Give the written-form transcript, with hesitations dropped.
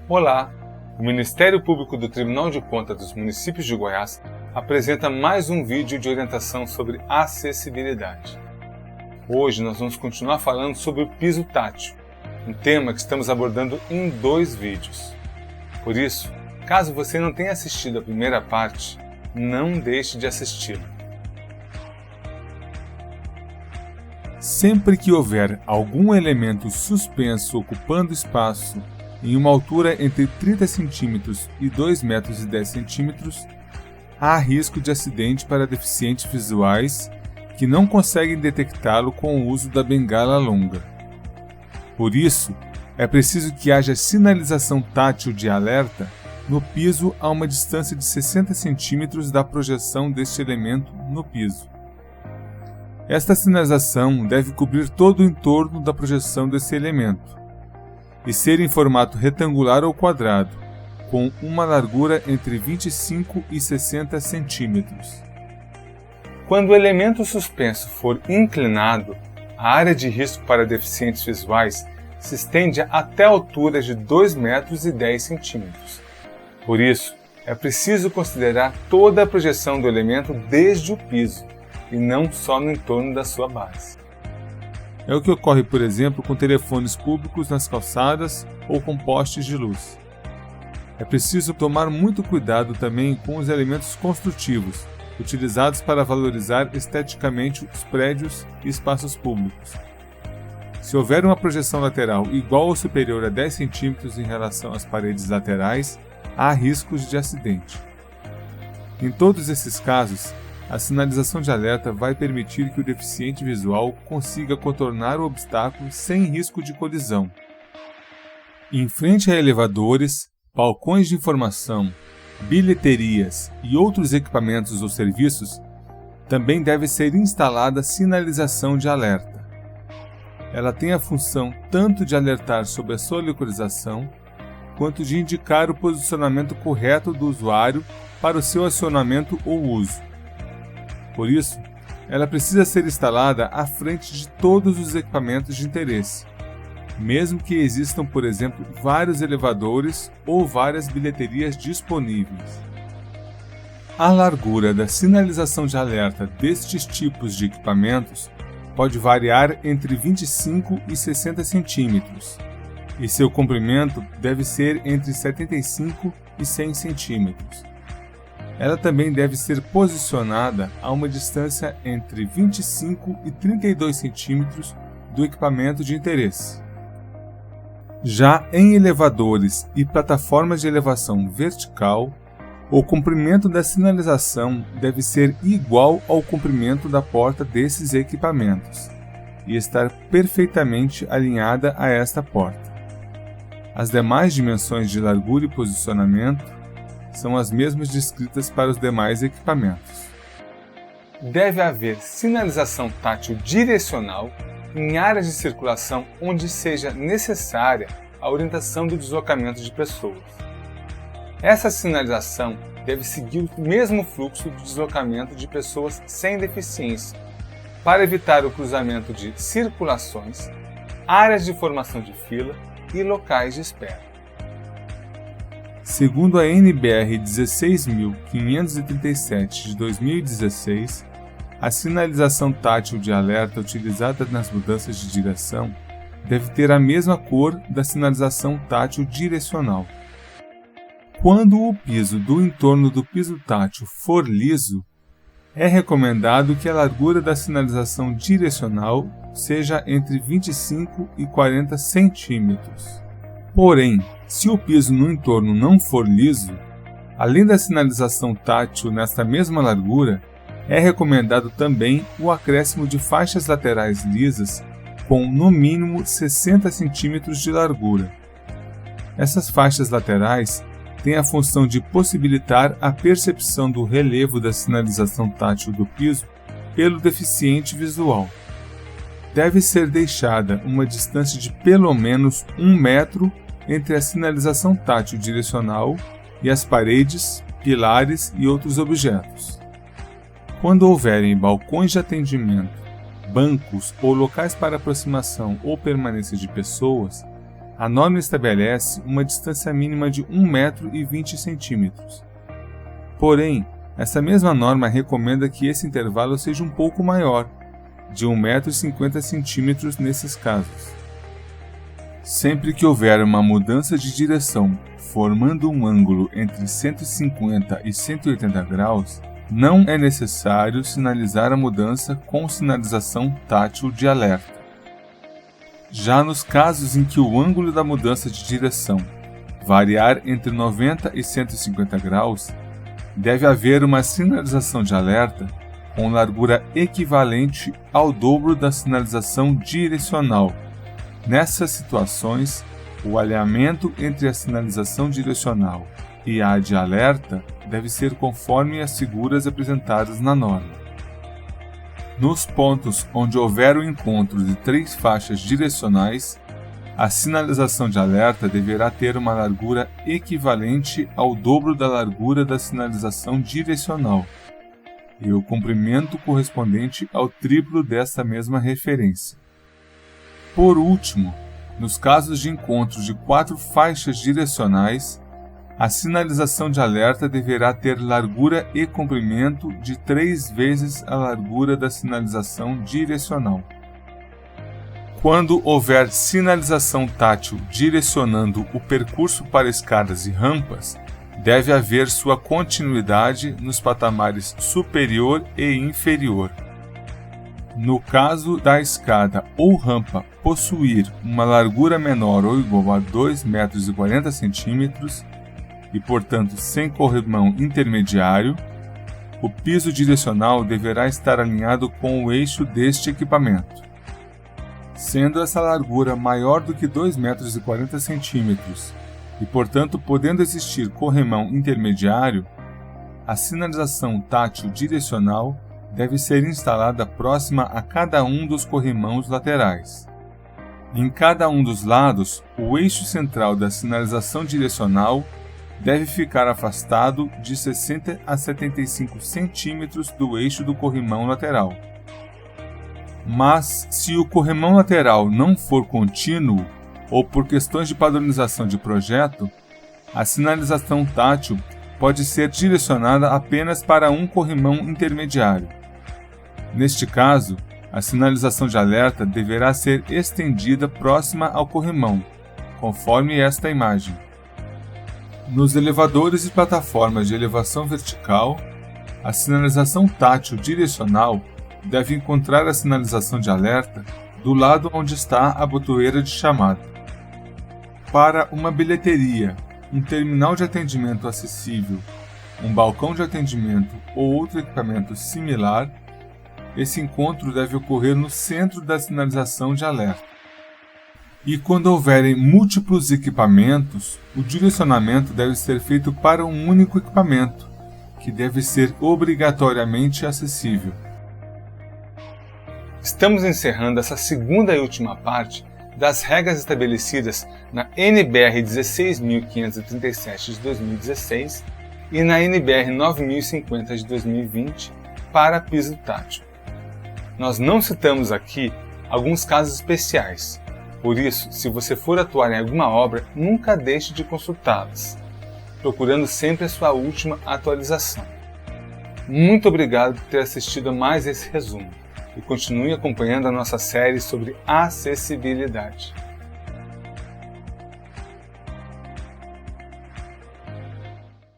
Olá! O Ministério Público do Tribunal de Contas dos Municípios de Goiás apresenta mais um vídeo de orientação sobre acessibilidade. Hoje nós vamos continuar falando sobre o piso tátil, um tema que estamos abordando em 2 vídeos. Por isso, caso você não tenha assistido a primeira parte, não deixe de assisti-la. Sempre que houver algum elemento suspenso ocupando espaço em uma altura entre 30 cm e 2,10 m, há risco de acidente para deficientes visuais que não conseguem detectá-lo com o uso da bengala longa. Por isso, é preciso que haja sinalização tátil de alerta no piso a uma distância de 60 cm da projeção deste elemento no piso. Esta sinalização deve cobrir todo o entorno da projeção desse elemento e ser em formato retangular ou quadrado, com uma largura entre 25 e 60 centímetros. Quando o elemento suspenso for inclinado, a área de risco para deficientes visuais se estende até alturas de 2,10 m. Por isso, é preciso considerar toda a projeção do elemento desde o piso, e não só no entorno da sua base. É o que ocorre, por exemplo, com telefones públicos nas calçadas ou com postes de luz. É preciso tomar muito cuidado também com os elementos construtivos, utilizados para valorizar esteticamente os prédios e espaços públicos. Se houver uma projeção lateral igual ou superior a 10 cm em relação às paredes laterais, há riscos de acidente. Em todos esses casos, a sinalização de alerta vai permitir que o deficiente visual consiga contornar o obstáculo sem risco de colisão. Em frente a elevadores, balcões de informação, bilheterias e outros equipamentos ou serviços, também deve ser instalada sinalização de alerta. Ela tem a função tanto de alertar sobre a sua localização, quanto de indicar o posicionamento correto do usuário para o seu acionamento ou uso. Por isso, ela precisa ser instalada à frente de todos os equipamentos de interesse, mesmo que existam, por exemplo, vários elevadores ou várias bilheterias disponíveis. A largura da sinalização de alerta destes tipos de equipamentos pode variar entre 25 e 60 centímetros, e seu comprimento deve ser entre 75 e 100 centímetros. Ela também deve ser posicionada a uma distância entre 25 e 32 centímetros do equipamento de interesse. Já em elevadores e plataformas de elevação vertical, o comprimento da sinalização deve ser igual ao comprimento da porta desses equipamentos e estar perfeitamente alinhada a esta porta. As demais dimensões de largura e posicionamento são as mesmas descritas para os demais equipamentos. Deve haver sinalização tátil direcional em áreas de circulação onde seja necessária a orientação do deslocamento de pessoas. Essa sinalização deve seguir o mesmo fluxo de deslocamento de pessoas sem deficiência, para evitar o cruzamento de circulações, áreas de formação de fila e locais de espera. Segundo a NBR 16.537 de 2016, a sinalização tátil de alerta utilizada nas mudanças de direção deve ter a mesma cor da sinalização tátil direcional. Quando o piso do entorno do piso tátil for liso, é recomendado que a largura da sinalização direcional seja entre 25 e 40 centímetros. Porém, se o piso no entorno não for liso, além da sinalização tátil nesta mesma largura, é recomendado também o acréscimo de faixas laterais lisas com no mínimo 60 cm de largura. Essas faixas laterais têm a função de possibilitar a percepção do relevo da sinalização tátil do piso pelo deficiente visual. Deve ser deixada uma distância de pelo menos 1 metro entre a sinalização tátil direcional e as paredes, pilares e outros objetos. Quando houverem balcões de atendimento, bancos ou locais para aproximação ou permanência de pessoas, A norma estabelece uma distância mínima de 1,20 m. Porém, essa mesma norma recomenda que esse intervalo seja um pouco maior, de 1,50 m nesses casos. Sempre que houver uma mudança de direção formando um ângulo entre 150 e 180 graus, não é necessário sinalizar a mudança com sinalização tátil de alerta. Já nos casos em que o ângulo da mudança de direção variar entre 90 e 150 graus, deve haver uma sinalização de alerta com largura equivalente ao dobro da sinalização direcional. Nessas situações, o alinhamento entre a sinalização direcional e a de alerta deve ser conforme as figuras apresentadas na norma. Nos pontos onde houver o encontro de 3 faixas direcionais, a sinalização de alerta deverá ter uma largura equivalente ao dobro da largura da sinalização direcional e o comprimento correspondente ao triplo desta mesma referência. Por último, nos casos de encontro de 4 faixas direcionais, a sinalização de alerta deverá ter largura e comprimento de 3 vezes a largura da sinalização direcional. Quando houver sinalização tátil direcionando o percurso para escadas e rampas, deve haver sua continuidade nos patamares superior e inferior. No caso da escada ou rampa possuir uma largura menor ou igual a 2,40 m e, portanto, sem corrimão intermediário, o piso direcional deverá estar alinhado com o eixo deste equipamento. Sendo essa largura maior do que 2,40 m e, portanto, podendo existir corrimão intermediário, a sinalização tátil direcional deve ser instalada próxima a cada um dos corrimãos laterais. Em cada um dos lados, o eixo central da sinalização direcional deve ficar afastado de 60 a 75 centímetros do eixo do corrimão lateral. Mas, se o corrimão lateral não for contínuo ou por questões de padronização de projeto, a sinalização tátil pode ser direcionada apenas para um corrimão intermediário. Neste caso, a sinalização de alerta deverá ser estendida próxima ao corrimão, conforme esta imagem. Nos elevadores e plataformas de elevação vertical, a sinalização tátil direcional deve encontrar a sinalização de alerta do lado onde está a botoeira de chamada. Para uma bilheteria, um terminal de atendimento acessível, um balcão de atendimento ou outro equipamento similar, esse encontro deve ocorrer no centro da sinalização de alerta. E quando houverem múltiplos equipamentos, o direcionamento deve ser feito para um único equipamento, que deve ser obrigatoriamente acessível. Estamos encerrando essa segunda e última parte das regras estabelecidas na NBR 16.537 de 2016 e na NBR 9.050 de 2020 para piso tátil. Nós não citamos aqui alguns casos especiais, por isso, se você for atuar em alguma obra, nunca deixe de consultá-las, procurando sempre a sua última atualização. Muito obrigado por ter assistido a mais esse resumo e continue acompanhando a nossa série sobre acessibilidade.